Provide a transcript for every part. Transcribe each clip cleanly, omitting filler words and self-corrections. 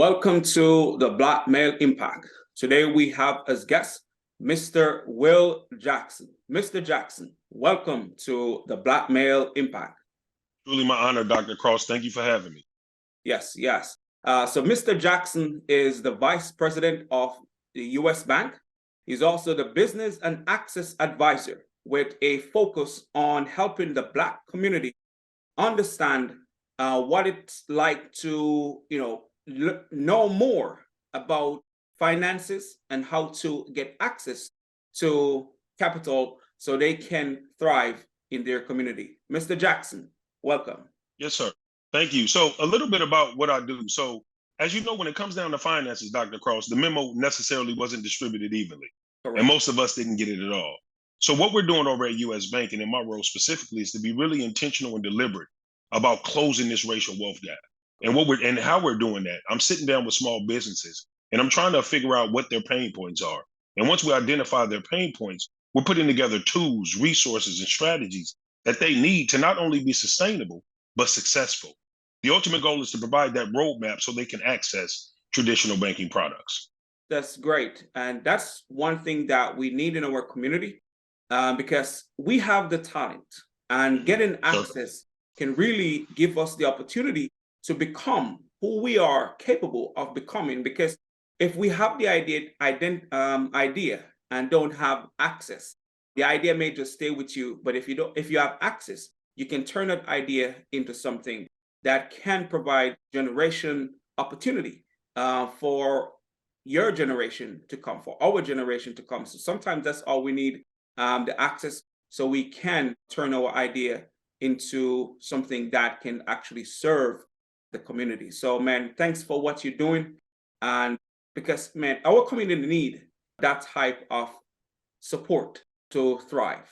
Welcome to the Black Male Impact. Today we have as guest Mr. Will Jackson. Mr. Jackson, welcome to the Black Male Impact. Truly my honor, Dr. Cross. Thank you for having me. Yes. So Mr. Jackson is the Vice President of the U.S. Bank. He's also the Business and Access Advisor with a focus on helping the Black community understand what it's like to, know more about finances and how to get access to capital so they can thrive in their community. Mr. Jackson, welcome. Yes, sir. Thank you. So a little bit about what I do. So as you know, when it comes down to finances, Dr. Cross, the memo necessarily wasn't distributed evenly. Correct. And most of us didn't get it at all. So what we're doing over at U.S. Bank, and in my role specifically, is to be really intentional and deliberate about closing this racial wealth gap. And how we're doing that, I'm sitting down with small businesses and I'm trying to figure out what their pain points are. And once we identify their pain points, we're putting together tools, resources, and strategies that they need to not only be sustainable, but successful. The ultimate goal is to provide that roadmap so they can access traditional banking products. That's great. And that's one thing that we need in our community because we have the talent, and getting access can really give us the opportunity to become who we are capable of becoming. Because if we have the idea and don't have access, the idea may just stay with you. But if you have access, you can turn that idea into something that can provide generation opportunity for your generation to come, for our generation to come. So sometimes that's all we need, the access, so we can turn our idea into something that can actually serve the community. So, man, thanks for what you're doing. And because, man, our community need that type of support to thrive.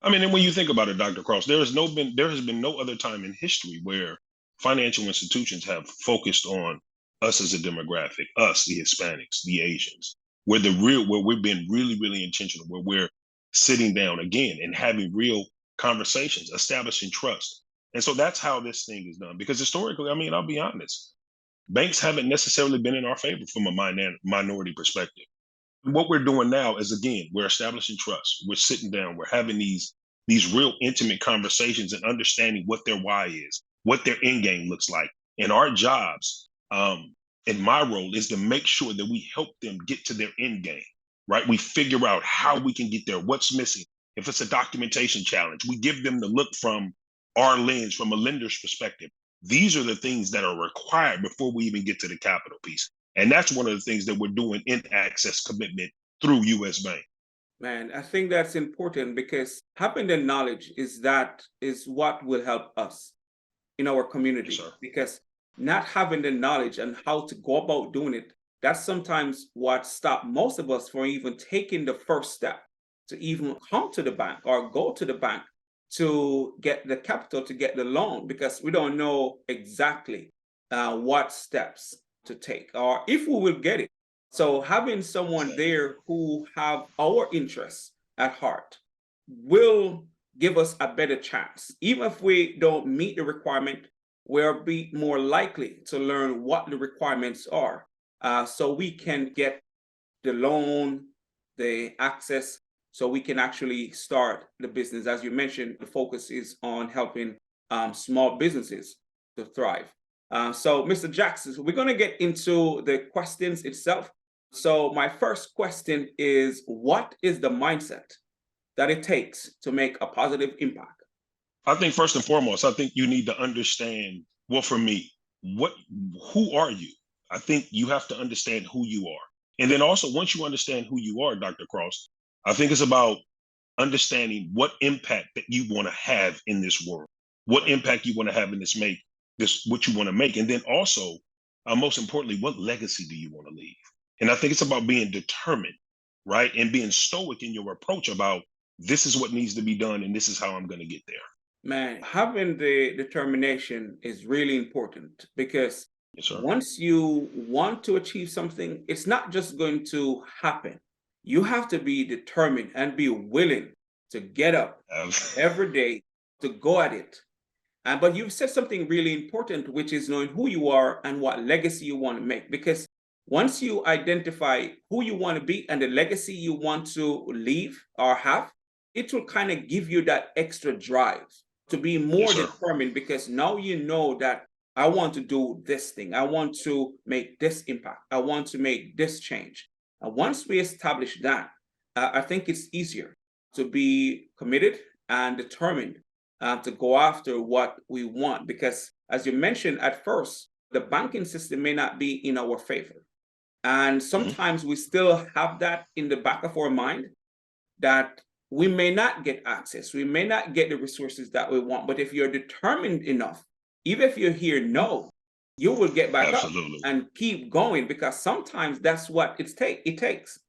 I mean, and when you think about it, Dr. Cross, there has been no other time in history where financial institutions have focused on us as a demographic, us, the Hispanics, the Asians, where we've been really, really intentional, where we're sitting down again and having real conversations, establishing trust. And so that's how this thing is done. Because historically, I mean, I'll be honest, banks haven't necessarily been in our favor from a minority perspective. What we're doing now is, again, we're establishing trust. We're sitting down, we're having these real intimate conversations and understanding what their why is, what their end game looks like. And our jobs, in my role, is to make sure that we help them get to their end game, right? We figure out how we can get there, what's missing. If it's a documentation challenge, we give them the look from our lens, from a lender's perspective. These are the things that are required before we even get to the capital piece. And that's one of the things that we're doing in access commitment through U.S. Bank. Man, I think that's important, because having the knowledge is what will help us in our community. Yes, because not having the knowledge and how to go about doing it, that's sometimes what stops most of us from even taking the first step to even come to the bank or go to the bank to get the capital, to get the loan, because we don't know exactly what steps to take or if we will get it. So having someone there who have our interests at heart will give us a better chance. Even if we don't meet the requirement, we'll be more likely to learn what the requirements are, so we can get the loan, the access, so we can actually start the business. As you mentioned, the focus is on helping small businesses to thrive. So, Mr. Jackson, we're going to get into the questions itself. So my first question is, what is the mindset that it takes to make a positive impact? I think first and foremost, I think you need to understand, well, for me, who are you? I think you have to understand who you are. And then also, once you understand who you are, Dr. Cross, I think it's about understanding what impact that you want to have in this world, what impact you want to have in what you want to make. And then also, most importantly, what legacy do you want to leave? And I think it's about being determined, right? And being stoic in your approach about, this is what needs to be done and this is how I'm going to get there. Man, having the determination is really important, because Yes, sir. once you want to achieve something, it's not just going to happen. You have to be determined and be willing to get up every day to go at it. But you've said something really important, which is knowing who you are and what legacy you want to make. Because once you identify who you want to be and the legacy you want to leave or have, it will kind of give you that extra drive to be Yes, more sir. determined, because now you know that I want to do this thing. I want to make this impact. I want to make this change. And once we establish that, I think it's easier to be committed and determined to go after what we want. Because, as you mentioned at first, the banking system may not be in our favor. And Mhm. sometimes we still have that in the back of our mind that we may not get access, we may not get the resources that we want. But if you're determined enough, even if you hear no, you will get back up Absolutely. and keep going, because sometimes that's what it takes.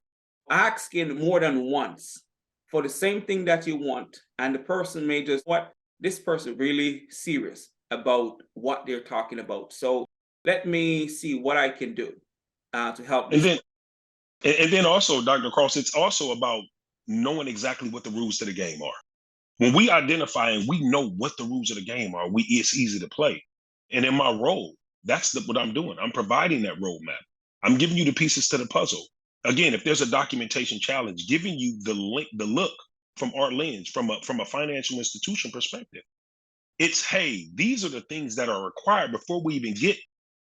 Asking more than once for the same thing that you want, and the person may just, what, this person really serious about what they're talking about. So let me see what I can do to help And this. then and then also, Dr. Cross, it's also about knowing exactly what the rules to the game are. When we identify and we know what the rules of the game are, it's easy to play. And in my role, what I'm doing. I'm providing that roadmap. I'm giving you the pieces to the puzzle. Again, if there's a documentation challenge, giving you the look from our lens, from a financial institution perspective. It's, hey, these are the things that are required before we even get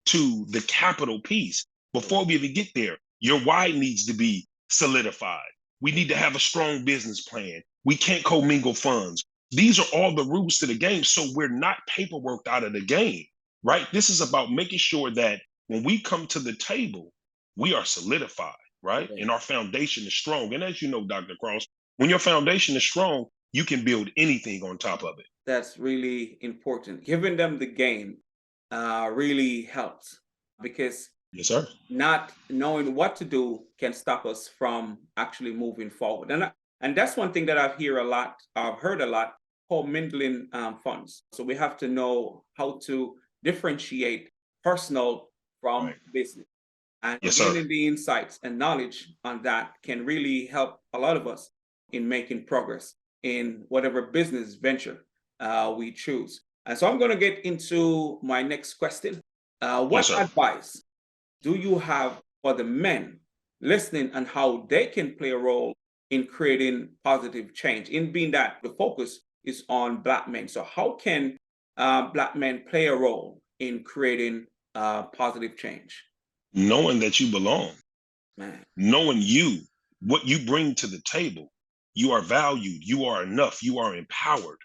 to the capital piece. Before we even get there, your why needs to be solidified. We need to have a strong business plan. We can't commingle funds. These are all the rules to the game. So we're not paperworked out of the game, right? This is about making sure that when we come to the table, we are solidified, right? Yeah. And our foundation is strong. And as you know, Dr. Cross, when your foundation is strong, you can build anything on top of it. That's really important. Giving them the game really helps, because Yes, sir. not knowing what to do can stop us from actually moving forward. And that's one thing that I've heard a lot, called mingling funds. So we have to know how to differentiate personal from Right. business. And Yes, sir. gaining the insights and knowledge on that can really help a lot of us in making progress in whatever business venture we choose. And so I'm going to get into my next question. Yes, What sir. advice do you have for the men listening, and how they can play a role in creating positive change? In being that the focus is on Black men, so how can Black men play a role in creating positive change? Knowing that you belong, Man, knowing what you bring to the table, you are valued, you are enough, you are empowered,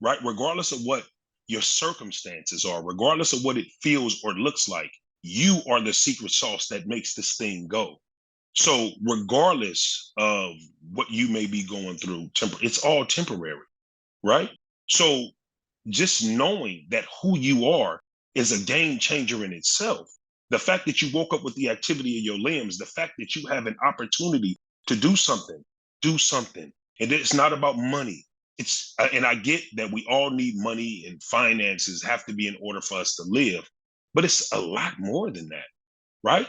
right? Regardless of what your circumstances are, regardless of what it feels or looks like, you are the secret sauce that makes this thing go. So, regardless of what you may be going through, it's all temporary, right? So, just knowing that who you are is a game changer in itself. The fact that you woke up with the activity of your limbs, the fact that you have an opportunity to do something. And it's not about money. And I get that we all need money, and finances have to be in order for us to live, but it's a lot more than that, right?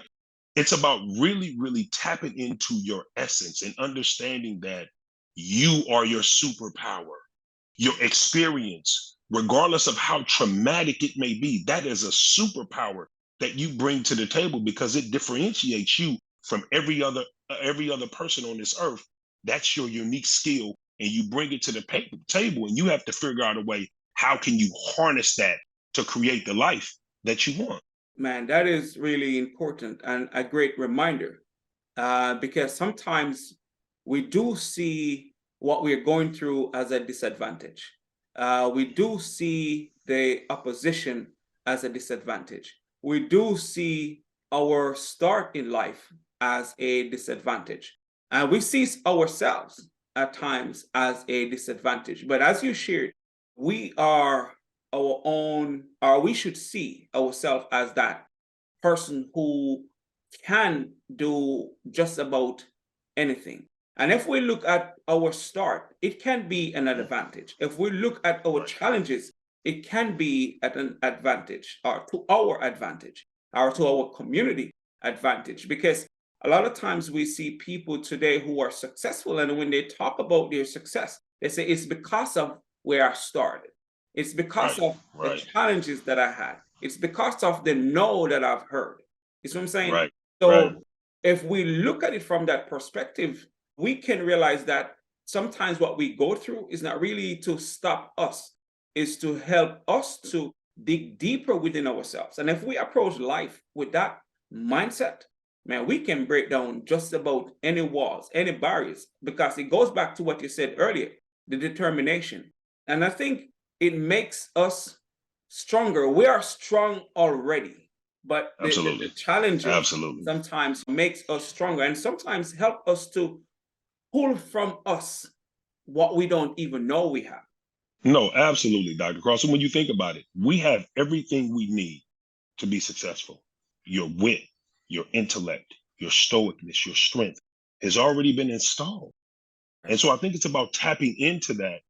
It's about really, really tapping into your essence and understanding that you are your superpower. Your experience, regardless of how traumatic it may be, that is a superpower that you bring to the table, because it differentiates you from every other person on this earth. That's your unique skill, and you bring it to the table, and you have to figure out a way, how can you harness that to create the life that you want. man, that is really important and a great reminder, because sometimes we do see what we're going through as a disadvantage. We do see the opposition as a disadvantage. We do see our start in life as a disadvantage. And we see ourselves at times as a disadvantage. But as you shared, we are our own, or we should see ourselves as that person who can do just about anything. And if we look at our start, it can be an Mhm. advantage. If we look at our Right. challenges, it can be at an advantage, or to our advantage, or to our community advantage. Because a lot of times we see people today who are successful, and when they talk about their success, they say it's because of where I started. It's because Right. of the Right. challenges that I had. It's because of the no that I've heard. You see what I'm saying? Right. Right. So if we look at it from that perspective, we can realize that sometimes what we go through is not really to stop us, is to help us to dig deeper within ourselves. And if we approach life with that mindset, man, we can break down just about any walls, any barriers, because it goes back to what you said earlier, the determination. And I think it makes us stronger. We are strong already, but the Absolutely. challenges Absolutely. sometimes makes us stronger and sometimes help us to pull from us what we don't even know we have. No, absolutely, Dr. Cross. And when you think about it, we have everything we need to be successful. Your wit, your intellect, your stoicness, your strength has already been installed. And so I think it's about tapping into that.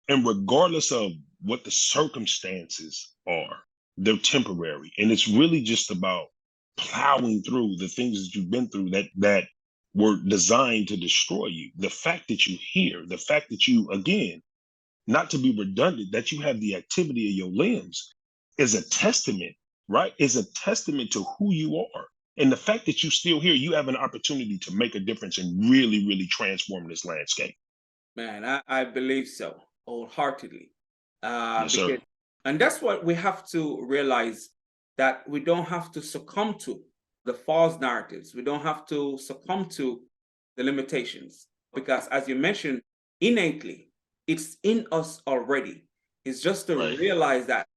And regardless of what the circumstances are, they're temporary. And it's really just about plowing through the things that you've been through that were designed to destroy you. The fact that you're here, the fact that you, again, not to be redundant, that you have the activity of your limbs is a testament, right? Is a testament to who you are. And the fact that you're still here, you have an opportunity to make a difference and really, really transform this landscape. Man, I believe so wholeheartedly. Yes, sir. Because, and that's what we have to realize, that we don't have to succumb to the false narratives. We don't have to succumb to the limitations. Because as you mentioned, innately, it's in us already. It's just to Right. realize that.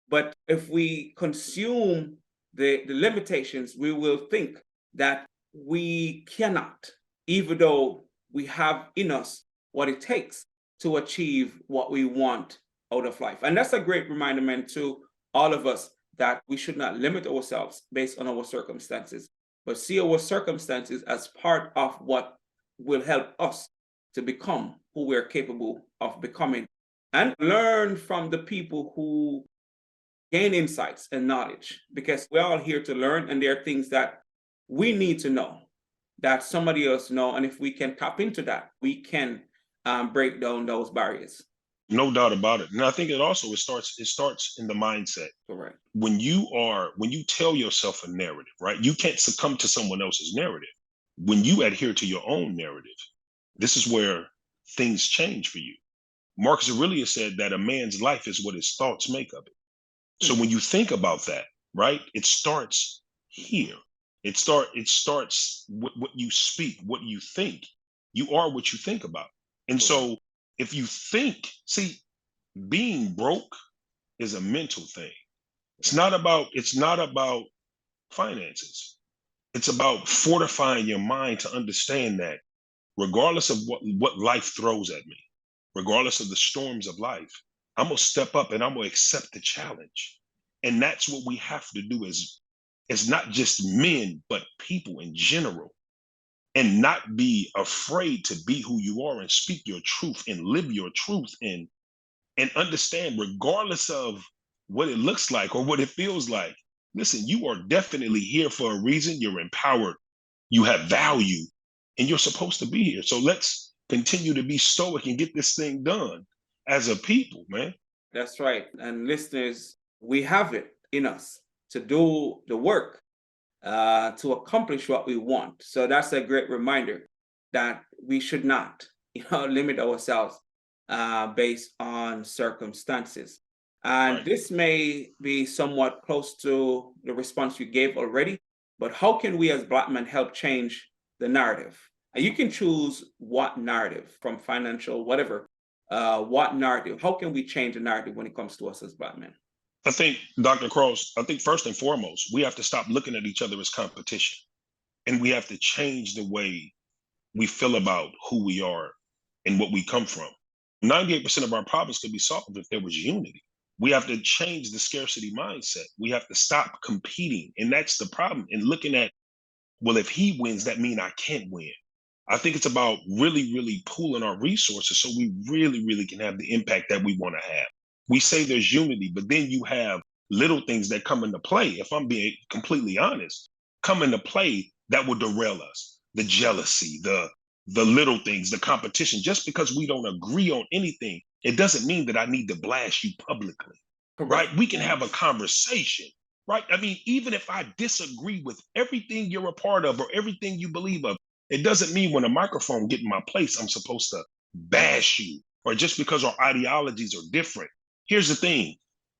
But if we consume the limitations, we will think that we cannot, even though we have in us what it takes to achieve what we want out of life. And that's a great reminder, man, to all of us, that we should not limit ourselves based on our circumstances, but see our circumstances as part of what will help us to become who we're capable of becoming, and learn from the people who gain insights and knowledge, because we're all here to learn, and there are things that we need to know that somebody else know, and if we can tap into that, we can break down those barriers. No doubt about it. And I think it starts in the mindset. Correct. When you tell yourself a narrative, right? You can't succumb to someone else's narrative. When you adhere to your own narrative, this is where things change for you. Marcus Aurelius said that a man's life is what his thoughts make of it. So Hmm. when you think about that, right, it starts here. It starts what you speak, what you think. You are what you think about. And Correct. so if you think, see, being broke is a mental thing. It's not about finances. It's about fortifying your mind to understand that regardless of what life throws at me, regardless of the storms of life, I'm gonna step up and I'm gonna accept the challenge. And that's what we have to do as not just men, but people in general, and not be afraid to be who you are and speak your truth and live your truth and understand, regardless of what it looks like or what it feels like. Listen, you are definitely here for a reason. You're empowered, you have value, and you're supposed to be here. So let's continue to be stoic and get this thing done as a people, man. That's right. And listeners, we have it in us to do the work, to accomplish what we want. So that's a great reminder that we should not, limit ourselves based on circumstances. And Right. this may be somewhat close to the response you gave already, but how can we as Black men help change the narrative? And you can choose what narrative, from financial, whatever, what narrative. How can we change the narrative when it comes to us as Black men? I think, Dr. Cross, I think first and foremost, we have to stop looking at each other as competition. And we have to change the way we feel about who we are and what we come from. 98% of our problems could be solved if there was unity. We have to change the scarcity mindset. We have to stop competing. And that's the problem. And looking at, well, if he wins, that means I can't win. I think it's about really, really pooling our resources so we really, really can have the impact that we want to have. We say there's unity, but then you have little things that come into play, if I'm being completely honest, come into play that will derail us. The jealousy, the little things, the competition. Just because we don't agree on anything It doesn't mean that I need to blast you publicly, right? Correct. We can have a conversation, right? I mean, even if I disagree with everything you're a part of or everything you believe of, it doesn't mean when a microphone get in my place, I'm supposed to bash you or just because our ideologies are different. Here's the thing.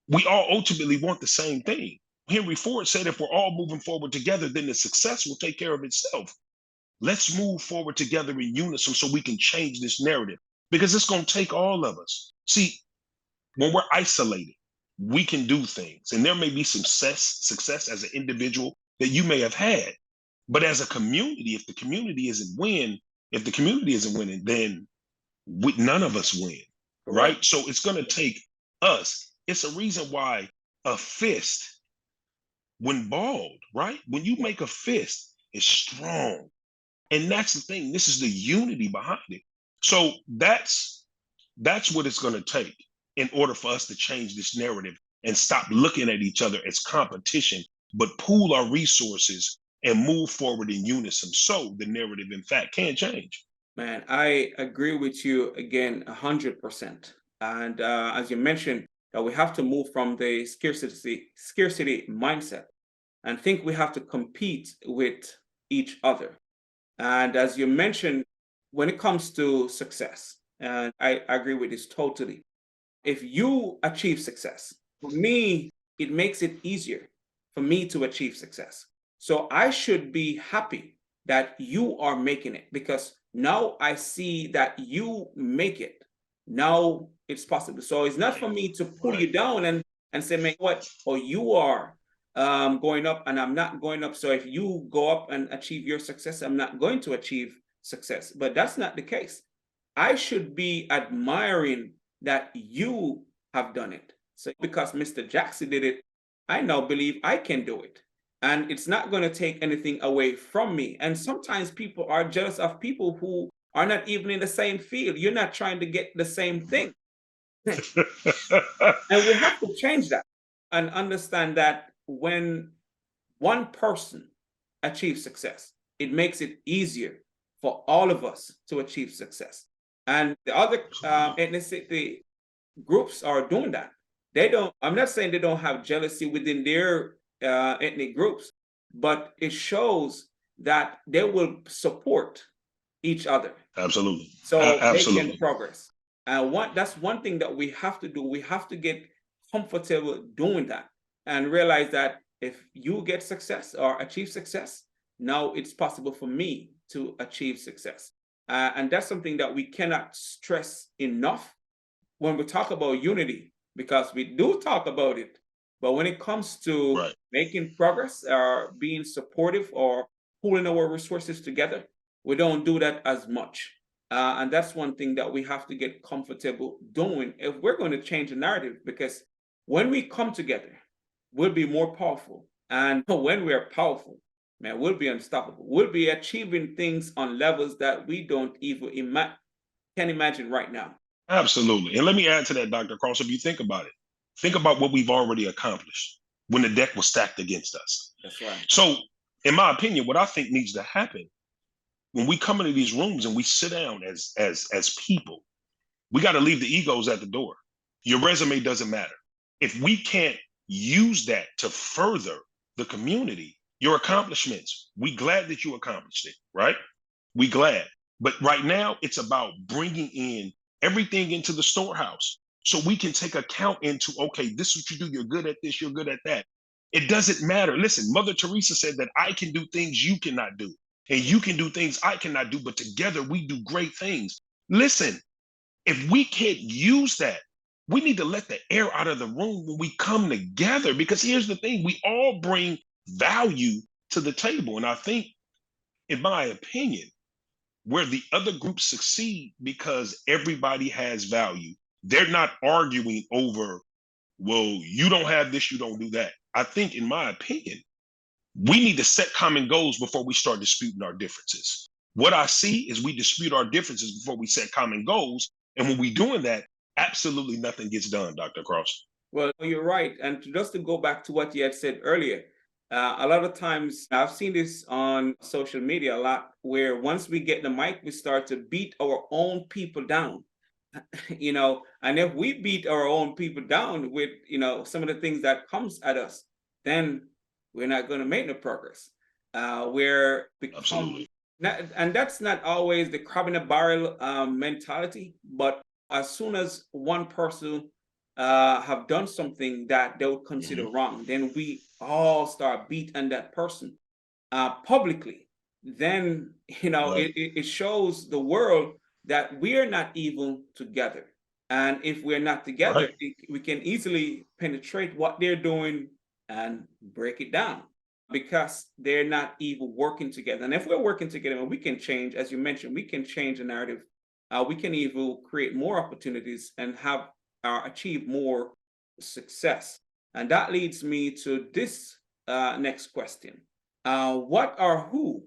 We all ultimately want the same thing. Henry Ford said, if we're all moving forward together, then the success will take care of itself. Let's move forward together in unison so we can change this narrative because it's going to take all of us. See, when we're isolated, we can do things, and there may be some success as an individual that you may have had, but as a community, if the community isn't winning, then none of us win, Correct. right? So it's going to take us. It's a reason why a fist, when balled, right? When you make a fist, it's strong. And that's the thing. This is the unity behind it. So that's what it's going to take in order for us to change this narrative and stop looking at each other as competition, but pool our resources and move forward in unison so the narrative, in fact, can change. Man, I agree with you again 100%. And as you mentioned, that we have to move from the scarcity mindset and think we have to compete with each other. And as you mentioned, when it comes to success, and I agree with this totally. If you achieve success, for me, it makes it easier for me to achieve success. So I should be happy that you are making it because now I see that you make it. Now it's possible. So it's not for me to pull Right. you down and say, man, what? Or you are going up and I'm not going up. So if you go up and achieve your success, I'm not going to achieve success. But that's not the case. I should be admiring that you have done it. So because Mr. Jackson did it, I now believe I can do it. And it's not going to take anything away from me. And sometimes people are jealous of people who are not even in the same field. You're not trying to get the same thing. And we have to change that and understand that when one person achieves success, it makes it easier for all of us to achieve success. And the other ethnicity groups are doing that. They don't, I'm not saying they don't have jealousy within their ethnic groups, but it shows that they will support each other Absolutely. so they can Absolutely. progress. And that's one thing that we have to do. We have to get comfortable doing that and realize that if you get success or achieve success, now it's possible for me to achieve success. And that's something that we cannot stress enough when we talk about unity, because we do talk about it. But when it comes to Right. making progress or being supportive or pooling our resources together, we don't do that as much. And that's one thing that we have to get comfortable doing if we're going to change the narrative, because when we come together, we'll be more powerful. And when we are powerful, man, we'll be unstoppable. We'll be achieving things on levels that we don't even can imagine right now. Absolutely. And let me add to that, Dr. Cross, if you think about it, think about what we've already accomplished when the deck was stacked against us. That's right. So, in my opinion, what I think needs to happen when we come into these rooms and we sit down as people, we got to leave the egos at the door. Your resume doesn't matter. If we can't use that to further the community, your accomplishments, we glad that you accomplished it, right? We glad. But right now, it's about bringing in everything into the storehouse so we can take account into, okay, this is what you do. You're good at this. You're good at that. It doesn't matter. Listen, Mother Teresa said that I can do things you cannot do, and you can do things I cannot do, but together we do great things. Listen, if we can't use that, we need to let the air out of the room when we come together, because here's the thing, we all bring value to the table. And I think, in my opinion, where the other groups succeed because everybody has value. They're not arguing over, well, you don't have this, you don't do that. I think, in my opinion, we need to set common goals before we start disputing our differences. What I see is we dispute our differences before we set common goals. And when we're doing that, absolutely nothing gets done, Dr. Cross. Well, you're right. And just to go back to what you had said earlier, a lot of times I've seen this on social media a lot, where once we get the mic, we start to beat our own people down. And if we beat our own people down with, some of the things that comes at us, then we're not going to make no progress. We're become Absolutely. not, and that's not always the crab in a barrel mentality. But as soon as one person have done something that they would consider Hmm. wrong, then we all start beating that person publicly. Then Right. it shows the world that we are not even together. And if we're not together, Right. we can easily penetrate what they're doing and break it down because they're not even working together. And if we're working together, we can change, as you mentioned, we can change the narrative. We can even create more opportunities and have achieve more success. And that leads me to this next question. What or who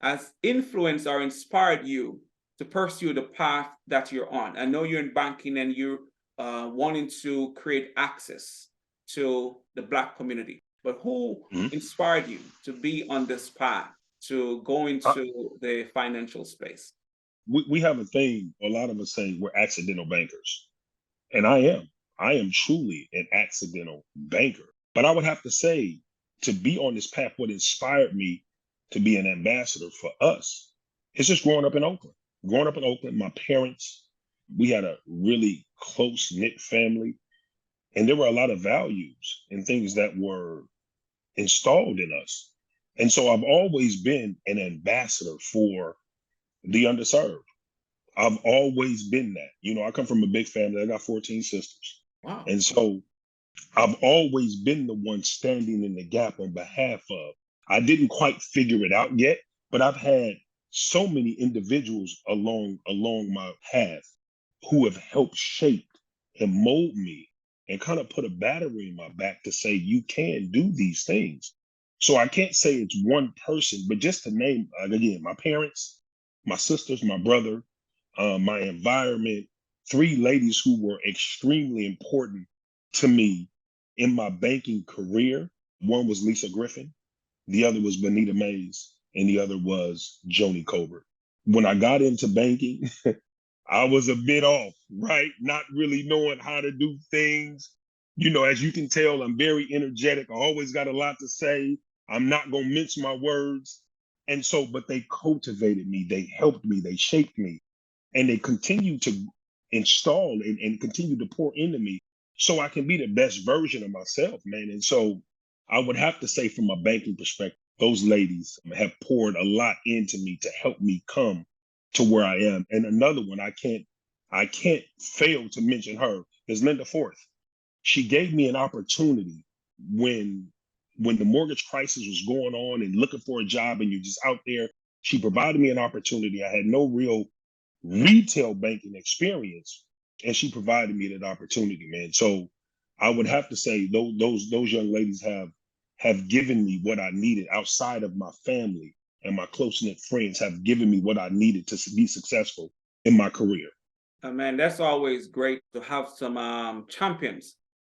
has influenced or inspired you to pursue the path that you're on? I know you're in banking and you're wanting to create access to the Black community, but who Mhm. inspired you to be on this path to go I, into the financial space? we have a thing, a lot of us say we're accidental bankers. And I am truly an accidental banker. But I would have to say, to be on this path, what inspired me to be an ambassador for us is just growing up in Oakland. Growing up in Oakland, my parents, we had a really close knit family, and there were a lot of values and things that were installed in us. And so I've always been an ambassador for the underserved. I've always been that. I come from a big family. I got 14 sisters. Wow. And so I've always been the one standing in the gap on behalf of. I didn't quite figure it out yet, but I've had so many individuals along my path who have helped shape and mold me and kind of put a battery in my back to say you can do these things. So I can't say it's one person, but just to name again, my parents, my sisters, my brother, my environment, three ladies who were extremely important to me in my banking career. One was Lisa Griffin, the other was Benita Mays, and the other was Joni Colbert. When I got into banking, I was a bit off, right? Not really knowing how to do things. As you can tell, I'm very energetic. I always got a lot to say. I'm not going to mince my words. And so, but they cultivated me, they helped me, they shaped me, and they continue to install and continue to pour into me so I can be the best version of myself, man. And so I would have to say, from a banking perspective, those ladies have poured a lot into me to help me come to where I am. And another one I can't fail to mention her is Linda Forth. She gave me an opportunity when the mortgage crisis was going on and looking for a job and you're just out there. She provided me an opportunity. I had no real retail banking experience, and she provided me that opportunity, man. So I would have to say those young ladies have given me what I needed outside of my family, and my close knit friends have given me what I needed to be successful in my career. Man, that's always great to have some champions,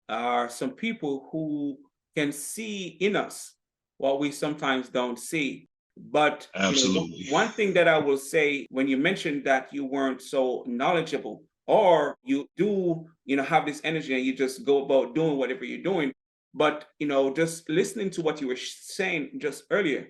some people who can see in us what we sometimes don't see. But Absolutely. one thing that I will say when you mentioned that you weren't so knowledgeable, or you do, have this energy and you just go about doing whatever you're doing. But just listening to what you were saying just earlier,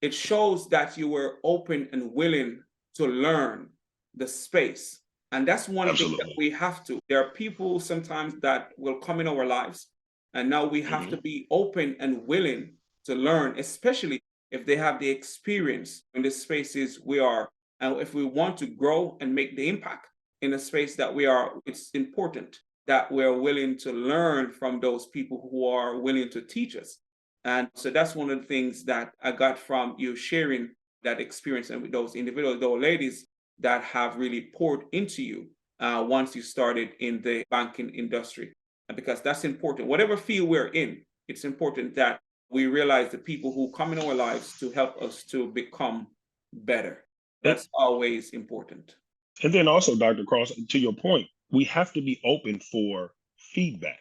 it shows that you were open and willing to learn the space. And that's one thing that Absolutely. we have to. There are people sometimes that will come in our lives, and now we have to Hmm. be open and willing to learn, especially if they have the experience in the spaces we are. And if we want to grow and make the impact in the space that we are, it's important that we're willing to learn from those people who are willing to teach us. And so that's one of the things that I got from you sharing that experience and with those individuals, those ladies that have really poured into you once you started in the banking industry. And because that's important, whatever field we're in, it's important that we realize the people who come in our lives to help us to become better. And, That's always important. and then also, Dr. Cross, to your point, we have to be open for feedback.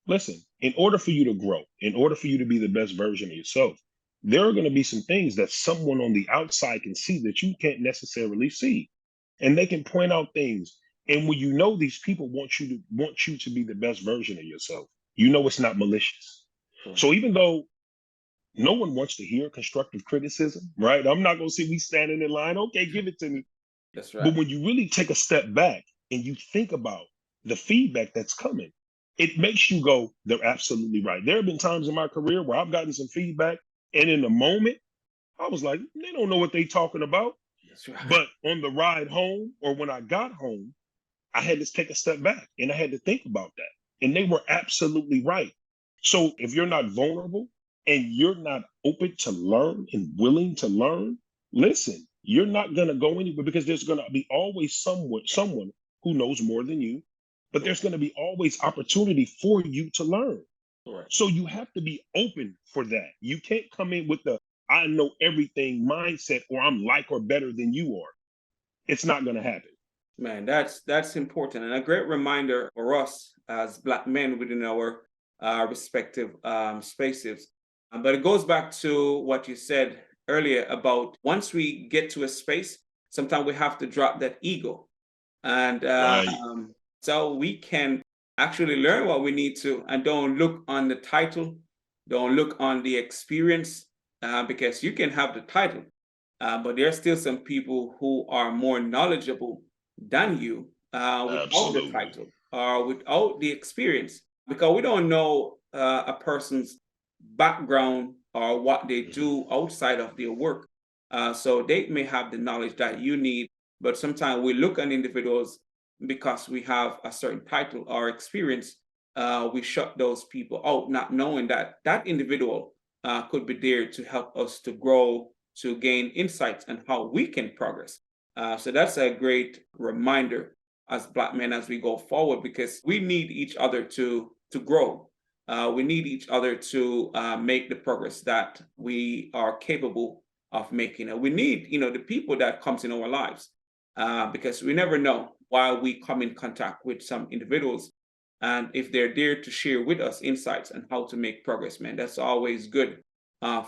Listen, in order for you to grow, in order for you to be the best version of yourself, there are going to be some things that someone on the outside can see that you can't necessarily see. And they can point out things And when you know these people want you to be the best version of yourself, you know it's not malicious. Correct. So even though no one wants to hear constructive criticism, right? I'm not gonna see me standing in line, okay, give it to me. That's But right. when you really take a step back and you think about the feedback that's coming, it makes you go, they're absolutely right. There have been times in my career where I've gotten some feedback, and in the moment, I was like, they don't know what they're talking about. That's right. But on the ride home or when I got home, I had to take a step back and I had to think about that. And they were absolutely right. So if you're not vulnerable and you're not open to learn and willing to learn, listen, you're not going to go anywhere because there's going to be always someone who knows more than you, but there's going to be always opportunity for you to learn. Correct. So you have to be open for that. You can't come in with the I know everything mindset or I'm like or better than you are. It's not going to happen. Man, that's important and a great reminder for us as Black men within our respective spaces. But it goes back to what you said earlier about once we get to a space, sometimes we have to drop that ego, and Right. so we can actually learn what we need to, and don't look on the title, don't look on the experience, because you can have the title, but there are still some people who are more knowledgeable than you without the Absolutely. title or without the experience, because we don't know a person's background or what they Mhm. do outside of their work. So they may have the knowledge that you need, but sometimes we look at individuals because we have a certain title or experience. We shut those people out, not knowing that that individual could be there to help us to grow, to gain insights on how we can progress. So that's a great reminder as Black men as we go forward, because we need each other to grow. We need each other to make the progress that we are capable of making. And we need, the people that comes in our lives, because we never know why we come in contact with some individuals. And if they're there to share with us insights on how to make progress, man, that's always good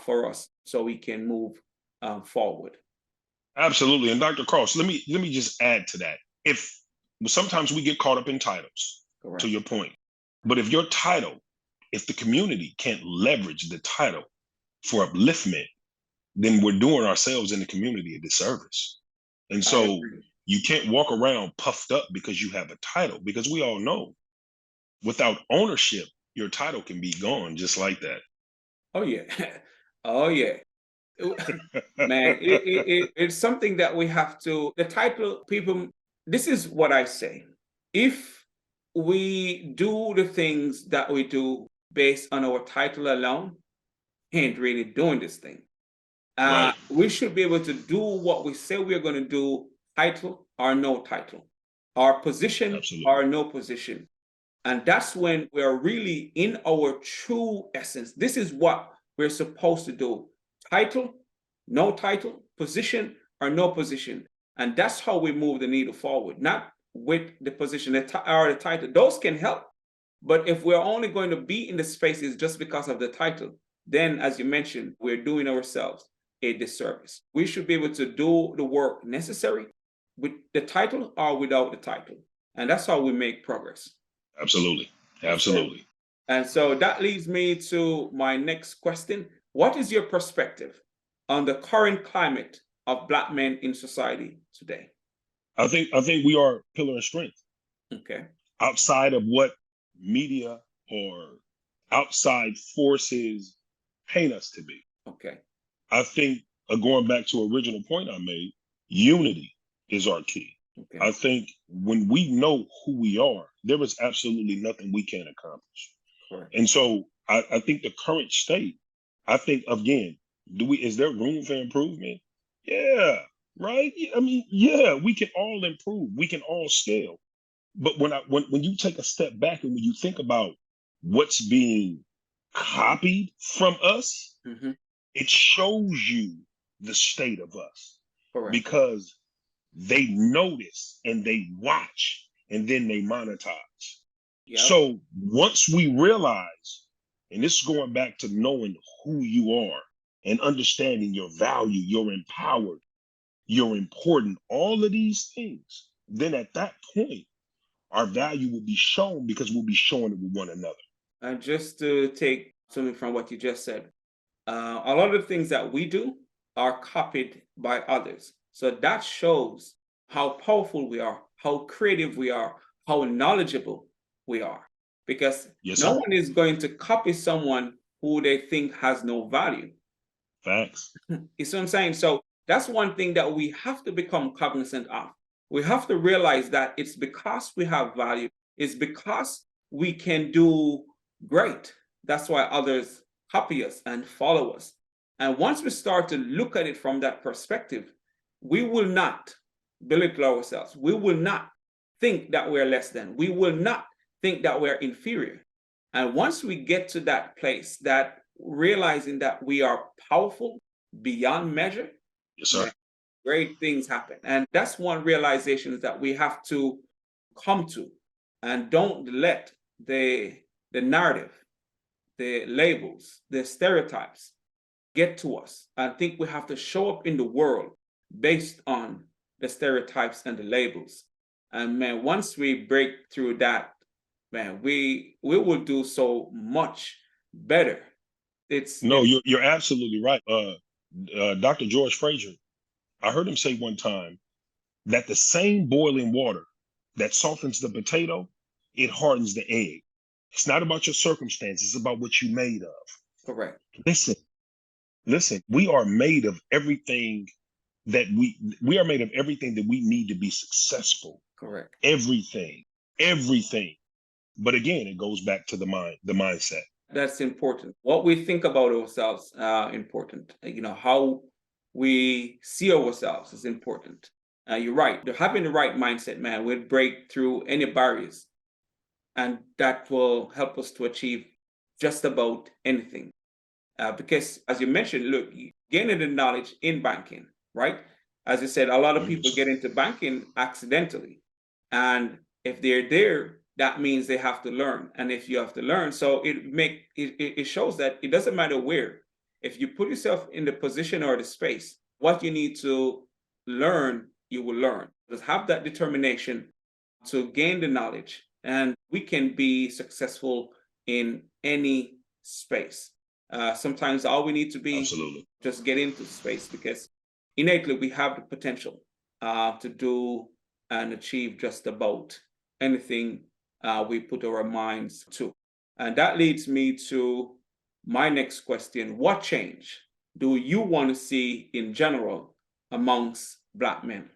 for us so we can move forward. Absolutely. And Dr. Cross, let me just add to that. If sometimes we get caught up in titles, to Correct. your point, but if your title, if the community can't leverage the title for upliftment, then we're doing ourselves in the community a disservice. And I so agree. you can't walk around puffed up because you have a title, because we all know without ownership, your title can be gone just like that. Oh, yeah. Oh, yeah. Man, it's something that we have to, the title, people, this is what I say. If we do the things that we do based on our title alone, ain't really doing this thing. Right. We should be able to do what we say we're going to do, title or no title, our position or Absolutely. no position. And that's when we're really in our true essence. This is what we're supposed to do: title, no title, position or no position. And that's how we move the needle forward, not with the position or the title. Those can help. But if we're only going to be in the spaces just because of the title, then, as you mentioned, we're doing ourselves a disservice. We should be able to do the work necessary with the title or without the title. And that's how we make progress. Absolutely. Yes, sir. Absolutely. And so that leads me to my next question. What is your perspective on the current climate of Black men in society today? I think we are a pillar of strength Okay. outside of what media or outside forces paint us to be. Okay. I think going back to original point I made, unity is our key. Okay. I think when we know who we are, there is absolutely nothing we can't accomplish. Correct. And so I think the current state, I think again, is there room for improvement? Yeah, right. I mean, yeah, we can all improve. We can all scale. But when you take a step back and when you think about what's being copied from us, Hmm. it shows you the state of us Correct. because they notice and they watch and then they monetize. Yep. So once we realize, and this is going back to knowing who you are and understanding your value, you're empowered, you're important, all of these things, then at that point, Our value will be shown because we'll be showing it with one another. And just to take something from what you just said, a lot of the things that we do are copied by others. So that shows how powerful we are, how creative we are, how knowledgeable we are. Because Yes, no sir. one is going to copy someone who they think has no value. Facts. You see what I'm saying? So that's one thing that we have to become cognizant of. We have to realize that it's because we have value, it's because we can do great. That's why others copy us and follow us. And once we start to look at it from that perspective, we will not belittle ourselves. We will not think that we're less than. We will not think that we're inferior. And once we get to that place, that realizing that we are powerful beyond measure, Yes, sir. great things happen. And that's one realization that we have to come to. And don't let the narrative, the labels, the stereotypes get to us. I think we have to show up in the world based on the stereotypes and the labels. And man, once we break through that, man, we will do so much better. No, It's you're absolutely right. Dr. George Fraser, I heard him say one time that the same boiling water that softens the potato, it hardens the egg. It's not about your circumstances, it's about what you made of. correct. Listen, listen, we are made of everything that we are made of everything that we need to be successful. Correct. Everything, everything. But again, it goes back to the mindset. That's important. What we think about ourselves, important. How we see ourselves is important. You're right. Having the right mindset, man, will break through any barriers, and that will help us to achieve just about anything. Because, as you mentioned, look, gaining the knowledge in banking, right? As you said, a lot of people get into banking accidentally, and if they're there, that means they have to learn. And if you have to learn, so it shows that it doesn't matter where. If you put yourself in the position or the space, what you need to learn, you will learn. Just have that determination to gain the knowledge, and we can be successful in any space. Sometimes all we need to be Absolutely. just get into space, because innately we have the potential to do and achieve just about anything we put our minds to. And that leads me to my next question. What change do you want to see in general amongst Black men?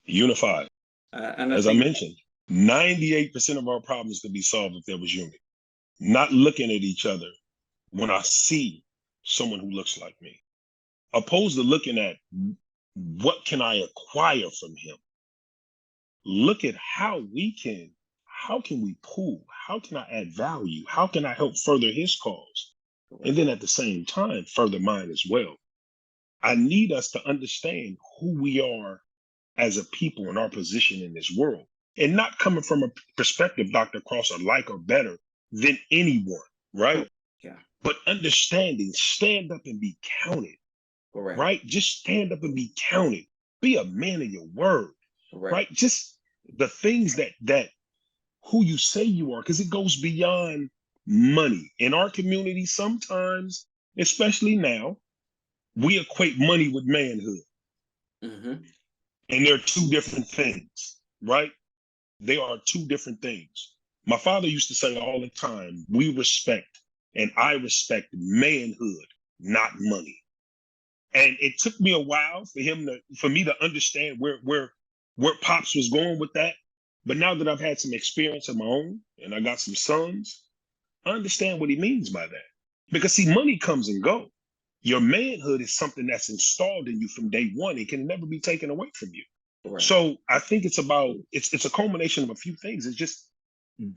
Unified. And I As I think, mentioned, 98% of our problems could be solved if there was unity. Not looking at each other when I see someone who looks like me, opposed to looking at what can I acquire from him. Look at how can we pool? How can I add value? How can I help further his cause? And then at the same time, further mine as well. I need us to understand who we are as a people and our position in this world, and not coming from a perspective, Dr. Cross, or like or better than anyone, right? yeah, But understanding, stand up and be counted, correct, right? Just stand up and be counted. Be a man of your word, correct, right? Just the things that who you say you are, because it goes beyond money. In our community, sometimes, especially now, we equate money with manhood. hmm And they're two different things, right? They are two different things. My father used to say all the time, we respect and I respect manhood, not money. And it took me a while for me to understand where Pops was going with that. But now that I've had some experience of my own and I got some sons, I understand what he means by that. Because see, money comes and go. Your manhood is something that's installed in you from day one. It can never be taken away from you. correct, So I think it's a culmination of a few things. It's just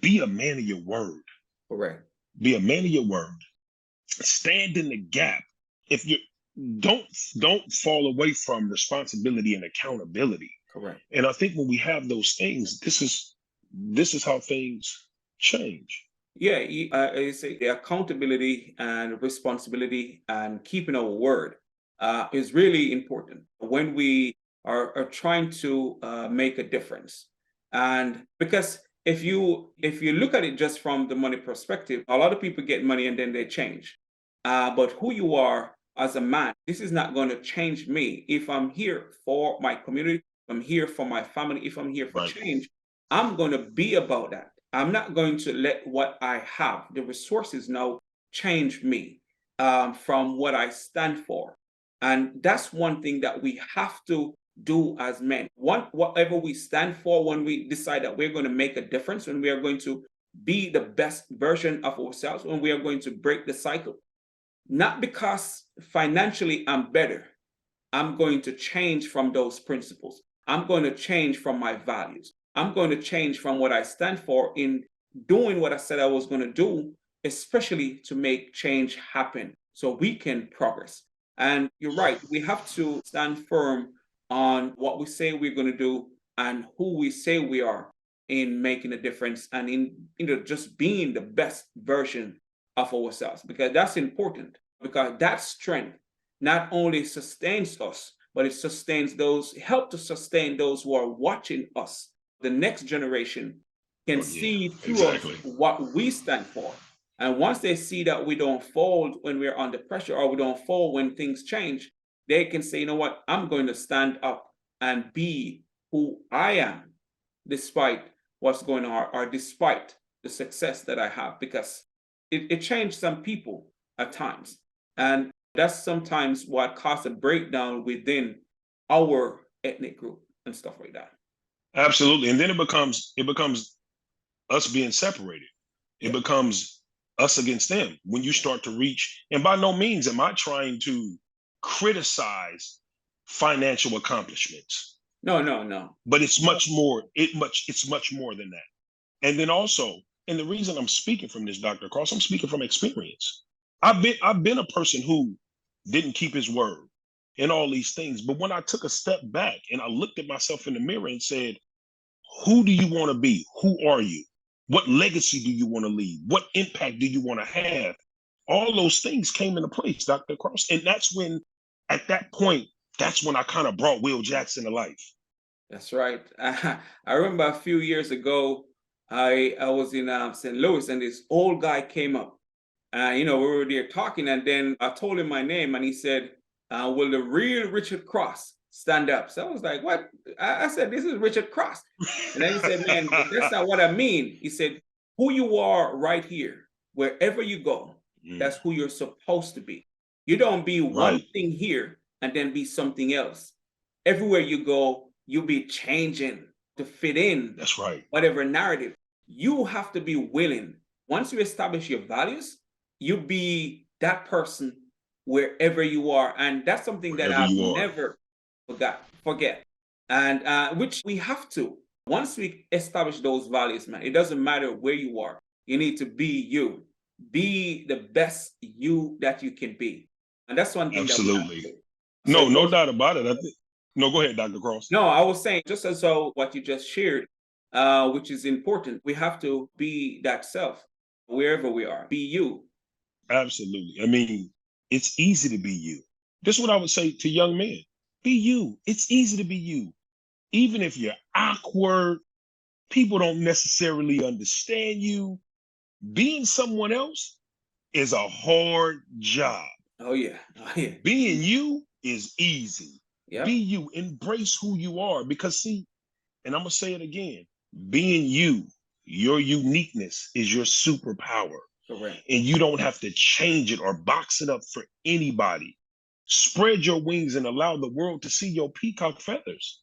be a man of your word. correct, Be a man of your word. Stand in the gap. If you don't don't fall away from responsibility and accountability. correct. And I think when we have those things, this is how things change. Yeah, I say the accountability and responsibility and keeping our word is really important when we are trying to make a difference. And because if you look at it just from the money perspective, a lot of people get money and then they change. But who you are as a man, this is not going to change me. If I'm here for my community, if I'm here for my family, if I'm here for Right. change, I'm going to be about that. I'm not going to let what I have, the resources now, change me from what I stand for. And that's one thing that we have to do as men. Whatever we stand for, when we decide that we're going to make a difference, when we are going to be the best version of ourselves, when we are going to break the cycle, not because financially I'm better, I'm going to change from those principles. I'm going to change from my values. I'm going to change from what I stand for in doing what I said I was going to do, especially to make change happen so we can progress. And you're right, we have to stand firm on what we say we're going to do and who we say we are in making a difference and in just being the best version of ourselves, because that's important, because that strength not only sustains us, but it sustains those, help to sustain those who are watching us. The next generation can Oh yeah, see through us exactly. what we stand for. And once they see that we don't fold when we're under pressure, or we don't fold when things change, they can say, you know what, I'm going to stand up and be who I am, despite what's going on, or despite the success that I have, because it changed some people at times. And that's sometimes what causes a breakdown within our ethnic group and stuff like that. Absolutely. And then it becomes us being separated. It Yeah. becomes us against them when you start to reach. And by no means am I trying to criticize financial accomplishments, No, no, no. but it's much more than that. And then also, and the reason I'm speaking from this, Dr. Cross, I'm speaking from experience. I've been a person who didn't keep his word and all these things. But when I took a step back and I looked at myself in the mirror and said, who do you want to be? Who are you? What legacy do you want to leave? What impact do you want to have? All those things came into place, Dr. Cross. And that's when, at that point, that's when I kind of brought Will Jackson to life. That's right. I remember a few years ago, I was in St. Louis, and this old guy came up. We were there talking, and then I told him my name, and he said, "Will the real Richard Cross stand up?" So I was like, "What?" I said, "This is Richard Cross." And then he said, "Man, that's not what I mean." He said, "Who you are right here, wherever you go, Mm, that's who you're supposed to be. You don't be one right. thing here and then be something else. Everywhere you go, you'll be changing to fit in That's right. whatever narrative. You have to be willing. Once you establish your values, you be that person wherever you are." And that's something that Wherever I've you are. never forget. And which we have to. Once we establish those values, man, it doesn't matter where you are. You need to be you. Be the best you that you can be. And that's one thing that we have Absolutely. to do. So No, it no goes. doubt about it. No, go ahead, Dr. Cross. No, I was saying, just as though what you just shared, which is important, we have to be that self wherever we are. Be you. Absolutely. I mean, it's easy to be you. This is what I would say to young men. Be you. It's easy to be you. Even if you're awkward, people don't necessarily understand you. Being someone else is a hard job. Oh yeah. Oh yeah. Being you is easy. Be Yep. you. Embrace who you are. Because, see, and I'm going to say it again, being you, your uniqueness is your superpower. Correct. And you don't have to change it or box it up for anybody. Spread your wings and allow the world to see your peacock feathers.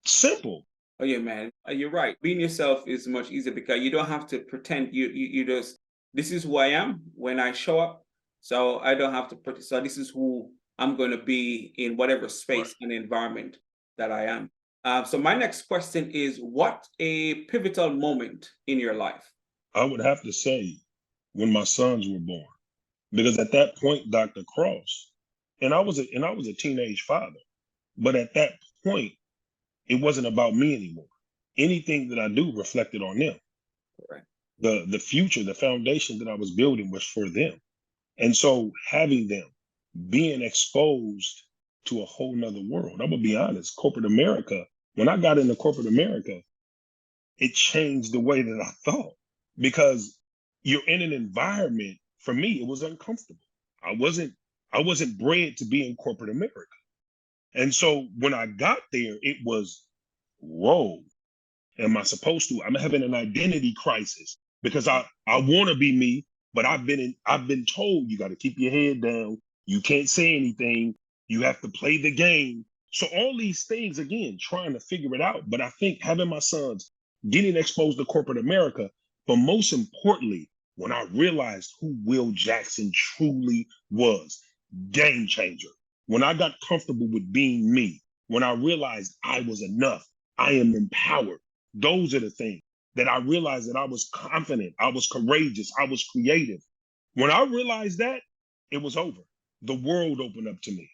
Simple. Oh yeah, man. You're right. Being yourself is much easier because you don't have to pretend. You just, this is who I am when I show up. So I don't have to pretend. So this is who I'm going to be in whatever Right. space and environment that I am. So my next question is, what a pivotal moment in your life? I would have to say when my sons were born, because at that point, Dr. Cross, and I was a teenage father, but at that point, it wasn't about me anymore. Anything that I do reflected on them. Correct. The future, the foundation that I was building was for them. And so having them being exposed to a whole nother world, I'm gonna be honest, corporate America, when I got into corporate America, it changed the way that I thought, because you're in an environment, for me, it was uncomfortable. I wasn't I wasn't bred to be in corporate America. And so when I got there, it was, whoa, am I supposed to? I'm having an identity crisis because I want to be me, but I've been told you got to keep your head down. You can't say anything. You have to play the game. So all these things, again, trying to figure it out. But I think having my sons getting exposed to corporate America, but most importantly, when I realized who Will Jackson truly was, game changer. When I got comfortable with being me, when I realized I was enough, I am empowered. Those are the things that I realized, that I was confident, I was courageous, I was creative. When I realized that, it was over. The world opened up to me.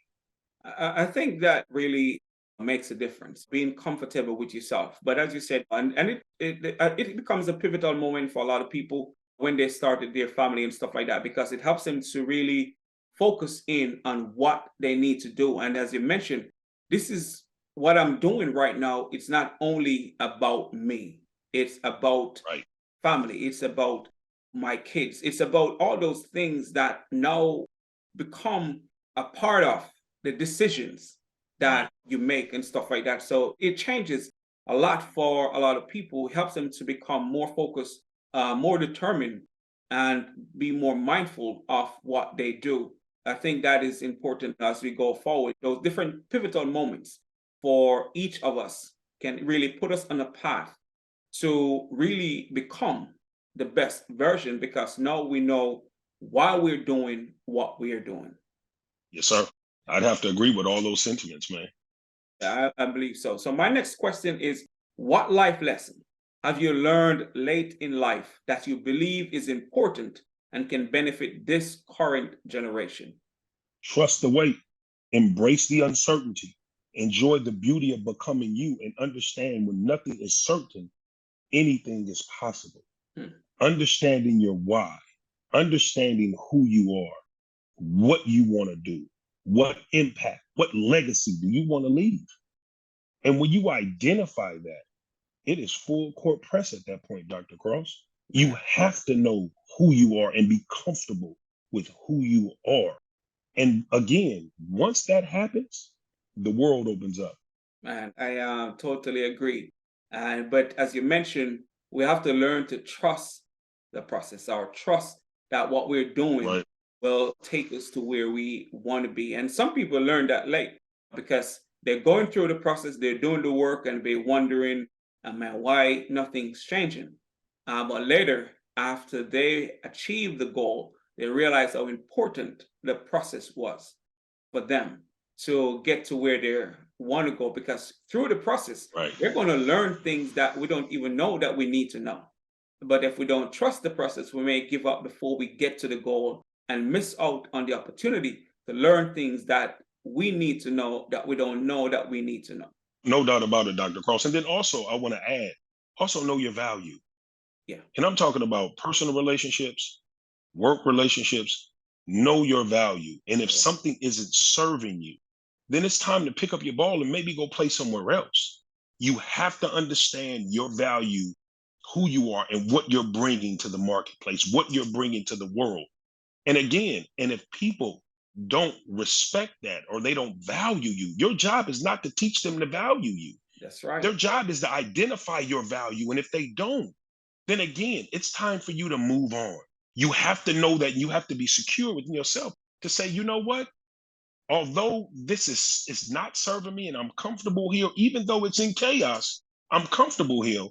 I think that really makes a difference, being comfortable with yourself. But as you said, and it becomes a pivotal moment for a lot of people when they started their family and stuff like that, because it helps them to really focus in on what they need to do. And as you mentioned, this is what I'm doing right now. It's not only about me, it's about Right. family, it's about my kids, it's about all those things that now become a part of the decisions Right. that you make and stuff like that. So it changes a lot for a lot of people. It helps them to become more focused, more determined, and be more mindful of what they do. I think that is important as we go forward. Those different pivotal moments for each of us can really put us on a path to really become the best version, because now we know why we're doing what we are doing. Yes, sir. I'd have to agree with all those sentiments, man. I believe so. So my next question is, what life lesson have you learned late in life that you believe is important and can benefit this current generation? Trust the wait, embrace the uncertainty, enjoy the beauty of becoming you, and understand when nothing is certain, anything is possible. Hmm. Understanding your why, understanding who you are, what you want to do, what impact, what legacy do you want to leave? And when you identify that, it is full court press at that point, Dr. Cross. You Man, have to know who you are and be comfortable with who you are. And again, once that happens, the world opens up. man, I totally agree. And but as you mentioned, we have to learn to trust the process, or trust that what we're doing Right. will take us to where we want to be. And some people learn that late because they're going through the process, they're doing the work, and they're wondering, man, why nothing's changing. But later, after they achieve the goal, they realize how important the process was for them to get to where they want to go, because through the process Right. we're going to learn things that we don't even know that we need to know. But if we don't trust the process, we may give up before we get to the goal and miss out on the opportunity to learn things that we need to know that we don't know that we need to know. No doubt about it, Dr. Cross. And then also, I want to add, also know your value. Yeah. And I'm talking about personal relationships, work relationships, know your value. And if Sure. something isn't serving you, then it's time to pick up your ball and maybe go play somewhere else. You have to understand your value, who you are, and what you're bringing to the marketplace, what you're bringing to the world. And again, and if people don't respect that or they don't value you, your job is not to teach them to value you. That's right. Their job is to identify your value. And if they don't, then again, it's time for you to move on. You have to know that, you have to be secure within yourself to say, you know what? Although this is not serving me and I'm comfortable here, even though it's in chaos, I'm comfortable here,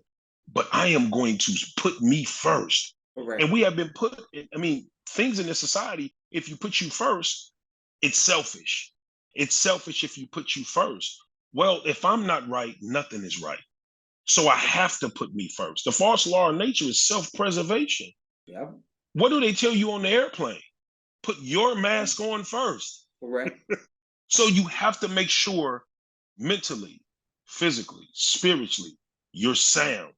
but I am going to put me first. Correct. And we have been put, I mean, things in this society, if you put you first, it's selfish. It's selfish if you put you first. Well, if I'm not right, nothing is right. So I have to put me first. The false law of nature is self-preservation. Yeah. What do they tell you on the airplane? Put your mask on first. Correct. So you have to make sure mentally, physically, spiritually, you're sound.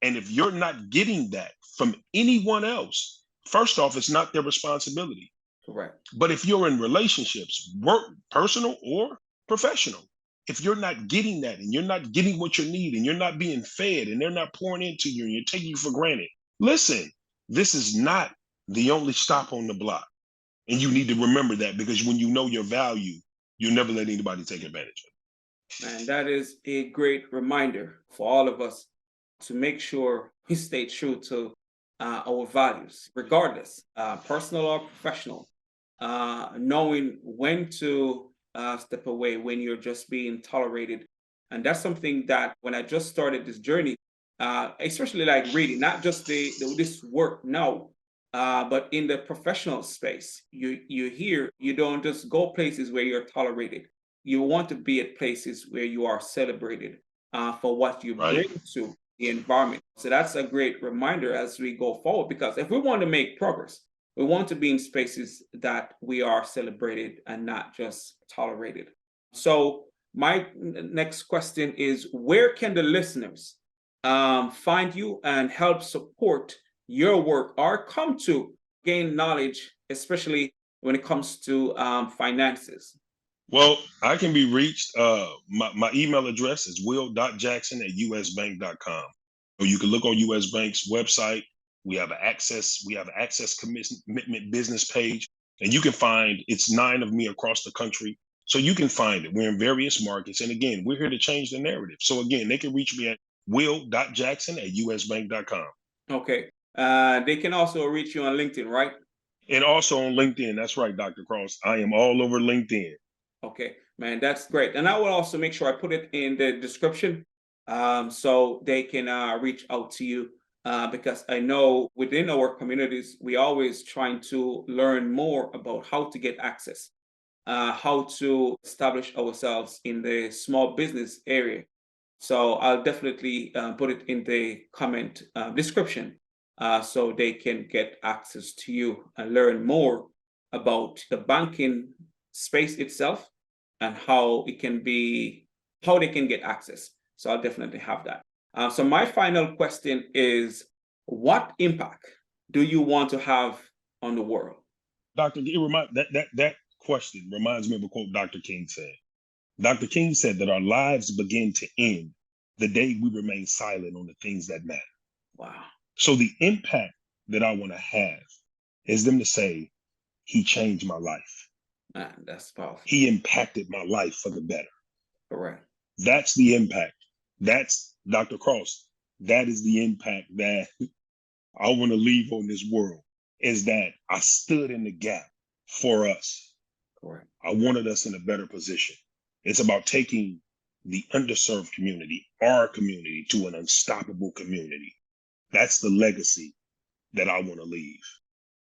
And if you're not getting that from anyone else, first off, it's not their responsibility. Correct. But if you're in relationships, work, personal or professional, if you're not getting that and you're not getting what you need and you're not being fed and they're not pouring into you and you're taking you for granted, listen, this is not the only stop on the block. And you need to remember that, because when you know your value, you'll never let anybody take advantage of And that is a great reminder for all of us to make sure we stay true to our values, regardless, personal or professional. Knowing when to step away when you're just being tolerated. And that's something that when I just started this journey, especially like reading, not just this work now, but in the professional space, you hear you don't just go places where you're tolerated. You want to be at places where you are celebrated for what you it. Right? bring to the environment. So that's a great reminder as we go forward, because if we want to make progress, we want to be in spaces that we are celebrated and not just tolerated. So my next question is, where can the listeners find you and help support your work, or come to gain knowledge, especially when it comes to finances? Well, I can be reached. My email address is will.jackson@usbank.com. Or you can look on US Bank's website. We have an access commitment business page, and you can find it's 9 of me across the country. So you can find it. We're in various markets. And again, we're here to change the narrative. So again, they can reach me at will.jackson@usbank.com. Okay. They can also reach you on LinkedIn, right? And also on LinkedIn. That's right, Dr. Cross. I am all over LinkedIn. Okay, man, that's great. And I will also make sure I put it in the description so they can reach out to you, because I know within our communities, we always trying to learn more about how to get access, how to establish ourselves in the small business area. So I'll definitely put it in the comment description so they can get access to you and learn more about the banking space itself and how it can be, how they can get access. So I'll definitely have that. So my final question is, what impact do you want to have on the world? Doctor, that question reminds me of a quote Dr. King said. Dr. King said that our lives begin to end the day we remain silent on the things that matter. Wow, So the impact that I want to have is them to say, he changed my life. man, that's powerful. He impacted my life for the better. Correct. That's the impact. That's Dr. Cross. That is the impact that I want to leave on this world, is that I stood in the gap for us. Correct. I wanted us in a better position. It's about taking the underserved community, our community, to an unstoppable community. That's the legacy that I want to leave.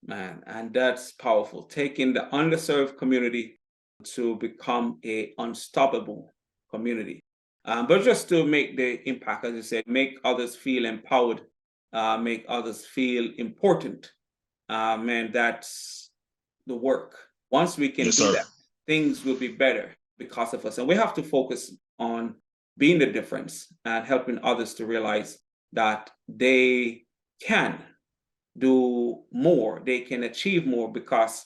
Man, and that's powerful. Taking the underserved community to become a unstoppable community. But just to make the impact, as you said, make others feel empowered, make others feel important. Man, that's the work. Once we can Yes, do sir. that, things will be better because of us. And we have to focus on being the difference and helping others to realize that they can do more, they can achieve more because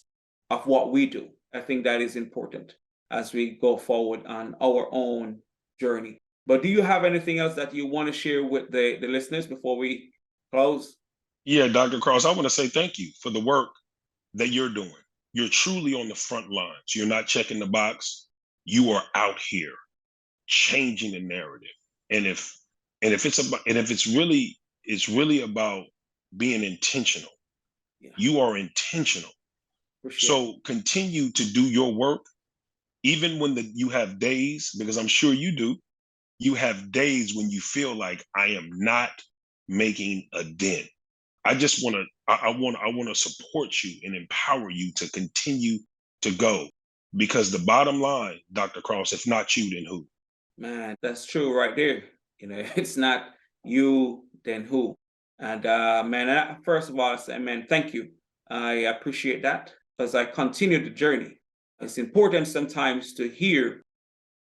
of what we do. I think that is important as we go forward on our own journey. But do you have anything else that you want to share with the listeners before we close? Yeah, Dr. Cross, I want to say thank you for the work that you're doing. You're truly on the front lines. You're not checking the box. You are out here changing the narrative. And if it's about, and if it's really about being intentional. Yeah, You are intentional. for sure. So continue to do your work, even when you have days, because I'm sure you do. You have days when you feel like I am not making a dent. I just want to, I want to support you and empower you to continue to go, because the bottom line, Dr. Cross, if not you, then who? Man, that's true right there. It's not you, then who? And man, first of all, I say, man, thank you. I appreciate that as I continue the journey. It's important sometimes to hear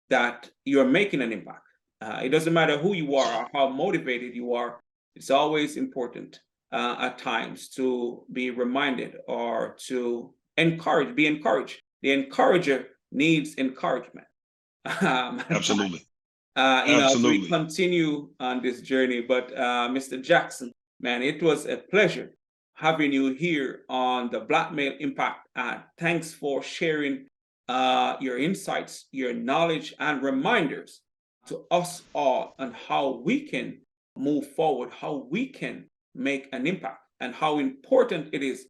that you're making an impact. It doesn't matter who you are or how motivated you are. It's always important at times to be reminded or to encourage, be encouraged. The encourager needs encouragement. Absolutely. As we Absolutely. continue on this journey. But Mr. Jackson, man, it was a pleasure having you here on the Black Male Impact. Thanks for sharing your insights, your knowledge, and reminders to us all on how we can move forward, how we can make an impact, and how important it is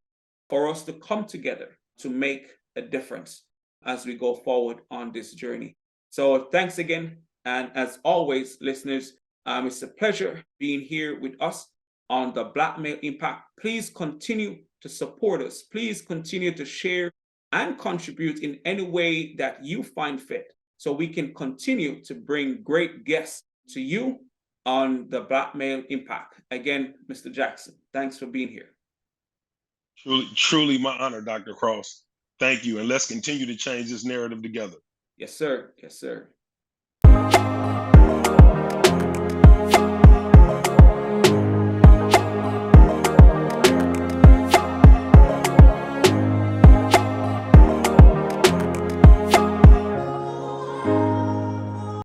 for us to come together to make a difference as we go forward on this journey. So, thanks again. And as always, listeners, it's a pleasure being here with us on the Black Male Impact. Please continue to support us. Please continue to share and contribute in any way that you find fit so we can continue to bring great guests to you on the Black Male Impact. Again, Mr. Jackson, thanks for being here. Truly, truly my honor, Dr. Cross. Thank you. And let's continue to change this narrative together. Yes, sir. Yes, sir.